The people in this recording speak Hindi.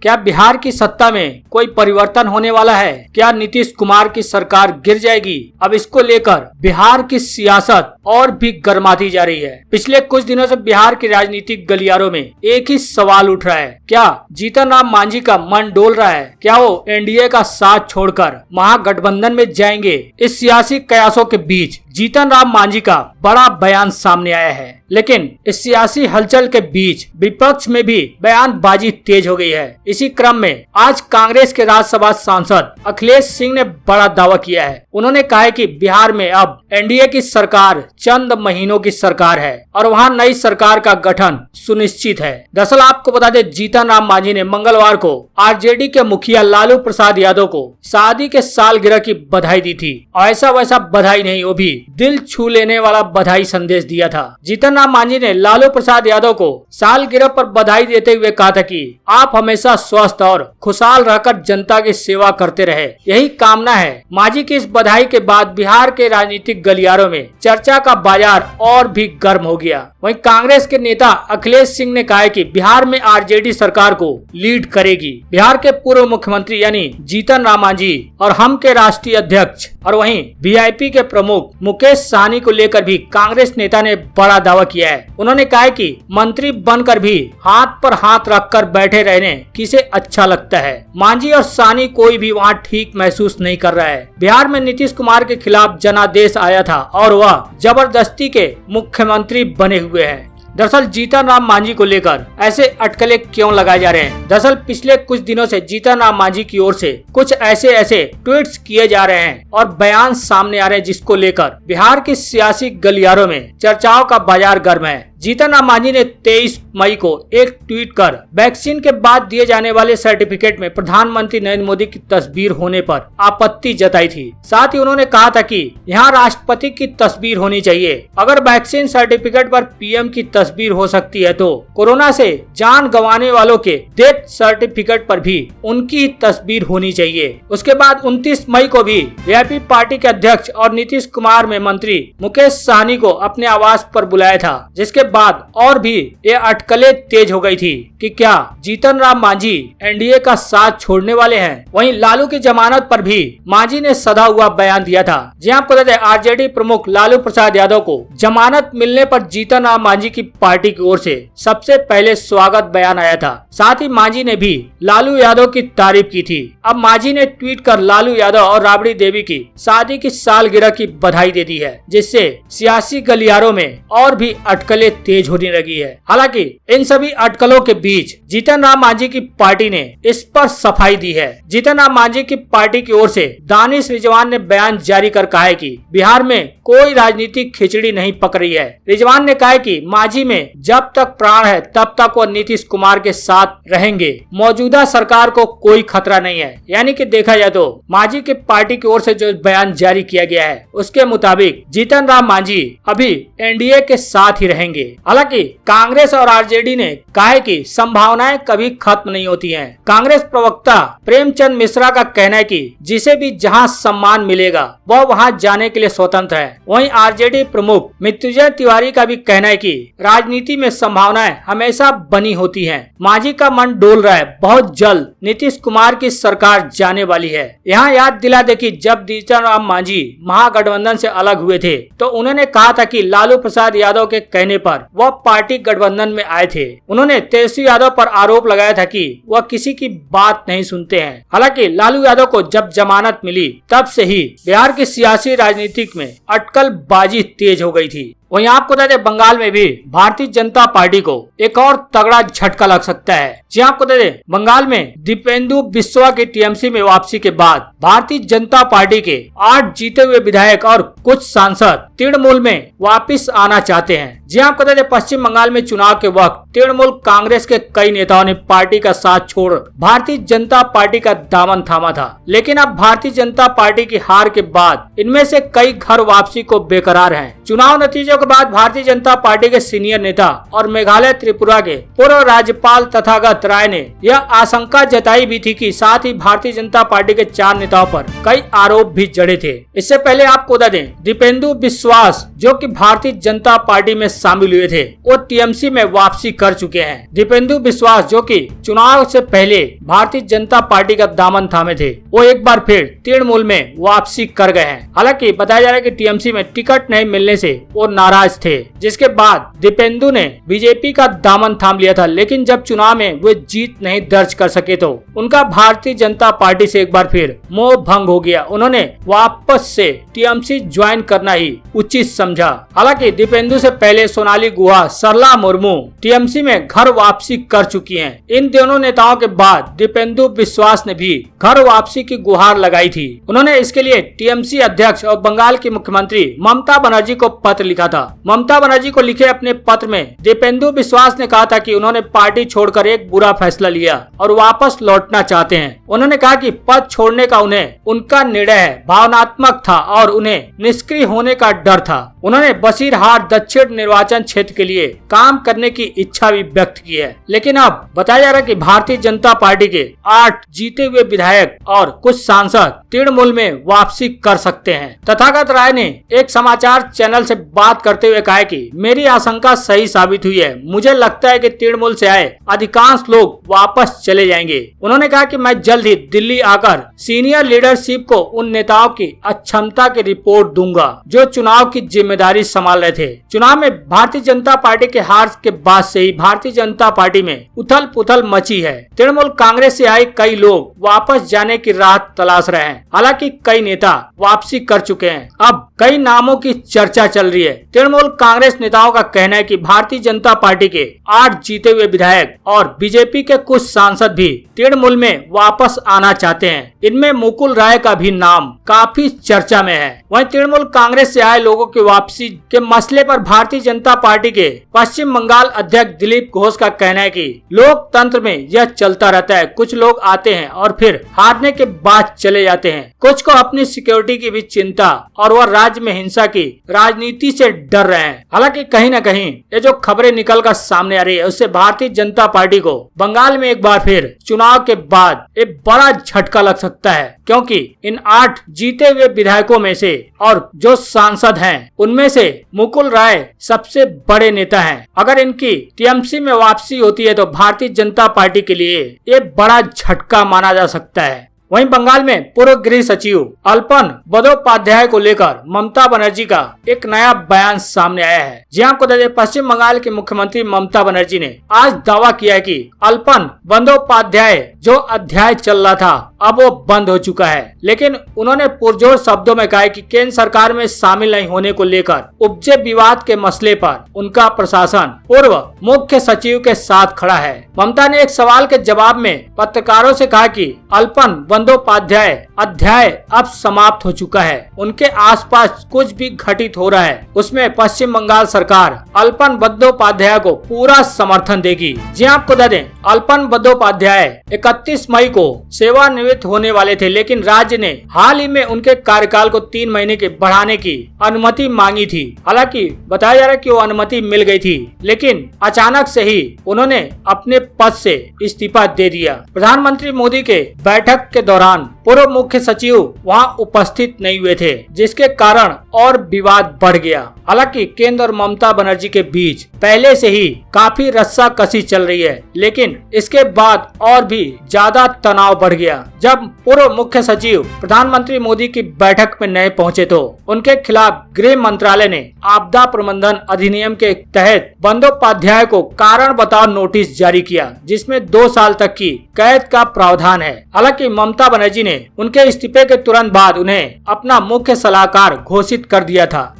क्या बिहार की सत्ता में कोई परिवर्तन होने वाला है? क्या नीतीश कुमार की सरकार गिर जाएगी? अब इसको लेकर बिहार की सियासत और भी गर्माती जा रही है। पिछले कुछ दिनों से बिहार की राजनीतिक गलियारों में एक ही सवाल उठ रहा है, क्या जीतन राम मांझी का मन डोल रहा है? क्या वो एनडीए का साथ छोड़कर महागठबंधन में जाएंगे? इस सियासी कयासों के बीच जीतन राम मांझी का बड़ा बयान सामने आया है, लेकिन इस सियासी हलचल के बीच विपक्ष में भी बयानबाजी तेज हो गई है। इसी क्रम में आज कांग्रेस के राज्यसभा सांसद अखिलेश सिंह ने बड़ा दावा किया है। उन्होंने कहा है कि बिहार में अब एनडीए की सरकार चंद महीनों की सरकार है और वहां नई सरकार का गठन सुनिश्चित है। दरअसल आपको बता दें, जीतन राम मांझी ने मंगलवार को आरजेडी के मुखिया लालू प्रसाद यादव को शादी के सालगिरह की बधाई दी थी। ऐसा वैसा बधाई नहीं, वो भी दिल छू लेने वाला बधाई संदेश दिया था। जीतन राम मांझी ने लालू प्रसाद यादव को सालगिरह पर बधाई देते हुए कहा था कि आप हमेशा स्वस्थ और खुशहाल रहकर जनता की सेवा करते रहे, यही कामना है। मांझी की इस बधाई के बाद बिहार के राजनीतिक गलियारों में चर्चा का बाजार और भी गर्म हो गया। वहीं कांग्रेस के नेता अखिलेश सिंह ने कहा है कि बिहार में आरजेडी सरकार को लीड करेगी। बिहार के पूर्व मुख्यमंत्री यानी जीतन राम मांझी और हम के राष्ट्रीय अध्यक्ष और वहीं वीआईपी के प्रमुख मुकेश सहनी को लेकर भी कांग्रेस नेता ने बड़ा दावा किया है। उन्होंने कहा है कि मंत्री बनकर भी हाथ पर हाथ रखकर बैठे रहने किसे अच्छा लगता है। मांझी और सहनी कोई भी वहां ठीक महसूस नहीं कर रहा है। बिहार में नीतीश कुमार के खिलाफ जनादेश आया था और वह जबरदस्ती के मुख्यमंत्री बने हुए हैं। दरअसल जीतन राम मांझी को लेकर ऐसे अटकलें क्यों लगाए जा रहे हैं? दरअसल पिछले कुछ दिनों से जीतन राम मांझी की ओर से कुछ ऐसे ट्वीट्स किए जा रहे हैं और बयान सामने आ रहे हैं, जिसको लेकर बिहार की सियासी गलियारों में चर्चाओं का बाजार गर्म है। जीतन राम मांझी ने 23 मई को एक ट्वीट कर वैक्सीन के बाद दिए जाने वाले सर्टिफिकेट में प्रधानमंत्री नरेंद्र मोदी की तस्वीर होने पर आपत्ति जताई थी। साथ ही उन्होंने कहा था कि यहाँ राष्ट्रपति की तस्वीर होनी चाहिए। अगर वैक्सीन सर्टिफिकेट पर पीएम की तस्वीर हो सकती है तो कोरोना से जान गंवाने वालों के डेथ सर्टिफिकेट पर भी उनकी तस्वीर होनी चाहिए। उसके बाद 29 मई को भी वीआईपी पार्टी के अध्यक्ष और नीतीश कुमार में मंत्री मुकेश सहनी को अपने आवास पर बुलाया था, जिसके बाद और भी ये अटकलें तेज हो गई थी कि क्या जीतन राम मांझी एनडीए का साथ छोड़ने वाले हैं। वहीं लालू की जमानत पर भी मांझी ने सधा हुआ बयान दिया था। जी आपको बता दें, आरजेडी प्रमुख लालू प्रसाद यादव को जमानत मिलने पर जीतन राम मांझी की पार्टी की ओर से सबसे पहले स्वागत बयान आया था। साथ ही मांझी ने भी लालू यादव की तारीफ की थी। अब मांझी ने ट्वीट कर लालू यादव और राबड़ी देवी की शादी की सालगिरह की बधाई दे दी है, जिससे सियासी गलियारों में और भी अटकलें तेज होने लगी है। हालांकि इन सभी अटकलों के बीच जीतन राम मांझी की पार्टी ने इस पर सफाई दी है। जीतन राम मांझी की पार्टी की ओर से दानिश रिजवान ने बयान जारी कर कहा है कि बिहार में कोई राजनीतिक खिचड़ी नहीं पक रही है। रिजवान ने कहा है कि मांझी में जब तक प्राण है तब तक वो नीतीश कुमार के साथ रहेंगे। मौजूदा सरकार को कोई खतरा नहीं है। यानी कि देखा जाए तो मांझी की पार्टी की ओर से जो बयान जारी किया गया है उसके मुताबिक जीतन राम मांझी अभी एनडीए के साथ ही रहेंगे। हालांकि कांग्रेस और आरजेडी ने कहा है कि संभावनाएं कभी खत्म नहीं होती हैं। कांग्रेस प्रवक्ता प्रेमचंद मिश्रा का कहना है कि जिसे भी जहां सम्मान मिलेगा वह वहां जाने के लिए स्वतंत्र है। वहीं आरजेडी प्रमुख मृत्युंजय तिवारी का भी कहना है कि राजनीति में संभावनाएं हमेशा बनी होती हैं। मांझी का मन डोल रहा है, बहुत जल्द नीतीश कुमार की सरकार जाने वाली है। यहाँ याद दिला दे कि जब जीतन राम मांझी महागठबंधन से अलग हुए थे तो उन्होंने कहा था कि लालू प्रसाद यादव के कहने पर वह पार्टी गठबंधन में आए थे। उन्होंने तेजस्वी यादव पर आरोप लगाया था कि वह किसी की बात नहीं सुनते हैं। हालांकि लालू यादव को जब जमानत मिली तब से ही बिहार की सियासी राजनीति में अटकलबाजी तेज हो गई थी। वहीं आपको बता दें, बंगाल में भी भारतीय जनता पार्टी को एक और तगड़ा झटका लग सकता है। जी आपको बता दें, बंगाल में दीपेंदु बिस्वा की टीएमसी में वापसी के बाद भारतीय जनता पार्टी के 8 जीते हुए विधायक और कुछ सांसद तृणमूल में वापस आना चाहते हैं। जी आपको बता दें, पश्चिम बंगाल में चुनाव के वक्त तृणमूल कांग्रेस के कई नेताओं ने पार्टी का साथ छोड़ भारतीय जनता पार्टी का दामन थामा था, लेकिन अब भारतीय जनता पार्टी की हार के बाद इनमें से कई घर वापसी को बेकरार हैं। चुनाव नतीजे वीडियो के बाद भारतीय जनता पार्टी के सीनियर नेता और मेघालय त्रिपुरा के पूर्व राज्यपाल तथागत राय ने यह आशंका जताई भी थी कि साथ ही भारतीय जनता पार्टी के 4 नेताओं पर कई आरोप भी जड़े थे। इससे पहले आपको बता दें, दीपेंदु बिश्वास जो कि भारतीय जनता पार्टी में शामिल हुए थे, वो टीएमसी में वापसी कर चुके हैं। दीपेंदु बिश्वास जो कि चुनाव से पहले भारतीय जनता पार्टी का दामन थामे थे, वो एक बार फिर तृणमूल में वापसी कर गए हैं। हालांकि बताया जा रहा है कि टीएमसी में टिकट नहीं मिलने से वो नाराज थे, जिसके बाद दीपेंदु ने बीजेपी का दामन थाम लिया था। लेकिन जब चुनाव में वे जीत नहीं दर्ज कर सके तो उनका भारतीय जनता पार्टी से एक बार फिर मोह भंग हो गया। उन्होंने वापस से टीएमसी ज्वाइन करना ही उचित समझा। हालांकि दीपेंदु से पहले सोनाली गुहा, सरला मुर्मू टीएमसी में घर वापसी कर चुकी हैं। इन दोनों नेताओं के बाद दीपेंदु बिश्वास ने भी घर वापसी की गुहार लगाई थी। उन्होंने इसके लिए टीएमसी अध्यक्ष और बंगाल की मुख्यमंत्री ममता बनर्जी को पत्र लिखा था। ममता बनर्जी को लिखे अपने पत्र में दीपेंदु बिश्वास ने कहा था कि उन्होंने पार्टी छोड़कर एक बुरा फैसला लिया और वापस लौटना चाहते हैं। उन्होंने कहा कि पद छोड़ने का उन्हें उनका निर्णय भावनात्मक था और उन्हें निष्क्रिय होने का डर था। उन्होंने बसीरहाट दक्षिण निर्वाचन क्षेत्र के लिए काम करने की इच्छा भी व्यक्त की है। लेकिन अब बताया जा रहा है कि भारतीय जनता पार्टी के 8 जीते हुए विधायक और कुछ सांसद तृणमूल में वापसी कर सकते हैं। तथागत राय ने एक समाचार चैनल से बात करते हुए कहा कि मेरी आशंका सही साबित हुई है। मुझे लगता है कि तृणमूल से आए अधिकांश लोग वापस चले जाएंगे। उन्होंने कहा कि मैं जल्द ही दिल्ली आकर सीनियर लीडरशिप को उन नेताओं की अक्षमता की रिपोर्ट दूंगा जो चुनाव की जिम्मेदारी संभाल रहे थे। चुनाव में भारतीय जनता पार्टी के हार के बाद से ही भारतीय जनता पार्टी में उथल पुथल मची है। तृणमूल कांग्रेस से आए कई लोग वापस जाने की राह तलाश रहे हैं। हालांकि कई नेता वापसी कर चुके हैं। अब कई नामों की चर्चा चल रही है। तृणमूल कांग्रेस नेताओं का कहना है कि भारतीय जनता पार्टी के 8 जीते हुए विधायक और बीजेपी के कुछ सांसद भी तृणमूल में वापस आना चाहते हैं। इनमें मुकुल राय का भी नाम काफी चर्चा में है। वहीं तृणमूल कांग्रेस से आए लोगों की वापसी के मसले पर भारतीय जनता पार्टी के पश्चिम बंगाल अध्यक्ष दिलीप घोष का कहना है कि लोकतंत्र में यह चलता रहता है। कुछ लोग आते हैं और फिर हारने के बाद चले जाते हैं। कुछ को अपनी सिक्योरिटी की भी चिंता और वह राज्य में हिंसा की राजनीति से डर रहे हैं। हालांकि कहीं न कहीं ये जो खबरें निकल कर सामने आ रही है, उससे भारतीय जनता पार्टी को बंगाल में एक बार फिर चुनाव के बाद एक बड़ा झटका लग सकता है, क्योंकि इन 8 जीते हुए विधायकों में से और जो सांसद हैं उनमें से मुकुल राय सबसे बड़े नेता हैं। अगर इनकी टीएमसी में वापसी होती है तो भारतीय जनता पार्टी के लिए ये बड़ा झटका माना जा सकता है। वहीं बंगाल में पूर्व गृह सचिव अल्पन बंदोपाध्याय को लेकर ममता बनर्जी का एक नया बयान सामने आया है। जी आपको बता दें, पश्चिम बंगाल की मुख्यमंत्री ममता बनर्जी ने आज दावा किया है कि अल्पन बंदोपाध्याय जो अध्याय चल रहा था अब वो बंद हो चुका है। लेकिन उन्होंने पुरजोर शब्दों में कहा कि केंद्र सरकार में शामिल नहीं होने को लेकर उपजे विवाद के मसले पर उनका प्रशासन पूर्व मुख्य सचिव के साथ खड़ा है। ममता ने एक सवाल के जवाब में पत्रकारों से कहा कि अल्पन बंदोपाध्याय अध्याय अब समाप्त हो चुका है। उनके आसपास कुछ भी घटित हो रहा है उसमें पश्चिम बंगाल सरकार अल्पन बंदोपाध्याय को पूरा समर्थन देगी। जी आपको बता दें, अल्पन बंदोपाध्याय 31 मई को सेवानिवृत्त होने वाले थे, लेकिन राज्य ने हाल ही में उनके कार्यकाल को 3 महीने के बढ़ाने की अनुमति मांगी थी। हालांकि बताया जा रहा है कि वो अनुमति मिल गई थी, लेकिन अचानक से ही उन्होंने अपने पद से इस्तीफा दे दिया। प्रधानमंत्री मोदी के बैठक के दौरान पूर्व मुख्य सचिव वहां उपस्थित नहीं हुए थे, जिसके कारण और विवाद बढ़ गया। हालांकि केंद्र और ममता बनर्जी के बीच पहले से ही काफी रस्साकसी चल रही है, लेकिन इसके बाद और भी ज्यादा तनाव बढ़ गया जब पूर्व मुख्य सचिव प्रधानमंत्री मोदी की बैठक में नहीं पहुंचे तो उनके खिलाफ गृह मंत्रालय ने आपदा प्रबंधन अधिनियम के तहत बंदोपाध्याय को कारण बताओ नोटिस जारी किया, जिसमें 2 साल तक की कैद का प्रावधान है। हालांकि ममता बनर्जी ने उनके इस्तीफे के तुरंत बाद उन्हें अपना मुख्य सलाहकार घोषित कर दिया था।